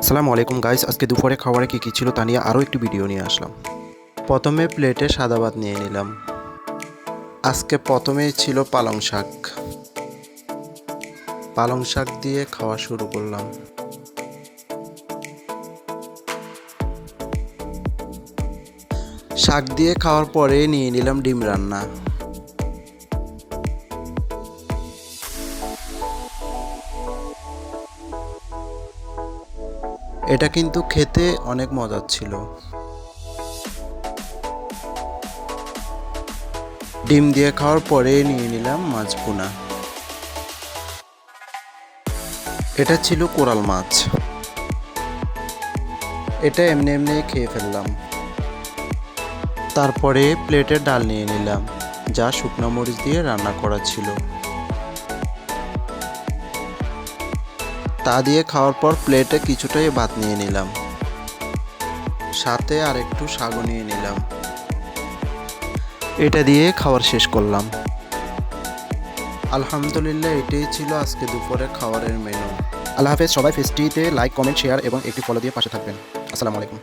আসসালামু আলাইকুম গাইস, আজকে দুপুরে খাবারে কী কী ছিল তা নিয়ে আরও একটি ভিডিও নিয়ে আসলাম। প্রথমে প্লেটে সাদা ভাত নিয়ে নিলাম। আজকে প্রথমেই ছিল পালং শাক। পালং শাক দিয়ে খাওয়া শুরু করলাম। শাক দিয়ে খাওয়ার পরে নিয়ে নিলাম ডিম রান্না। এটা কিন্তু খেতে অনেক মজার ছিল। ডিম দিয়ে খাওয়ার পরে নিয়ে নিলাম মাছ ভুনা। এটা ছিল কোরাল মাছ। এটা এমনি এমনি খেয়ে ফেললাম। তারপরে প্লেটে ডাল নিয়ে নিলাম, যা শুকনো মরিচ দিয়ে রান্না করা ছিল। তা দিয়ে খাওয়ার পর প্লেটে কিছুটাই ভাত নিয়ে নিলাম, সাথে আর একটু শাকও নিয়ে নিলাম। এটা দিয়ে খাবার শেষ করলাম। আলহামদুলিল্লাহ, এটাই ছিল আজকে দুপুরে খাবারের মেনু। আল্লাহ হাফেজ। সবাই ফেসটিতে লাইক, কমেন্ট, শেয়ার এবং একটি ফলো দিয়ে পাশে থাকবেন। আসসালামু আলাইকুম।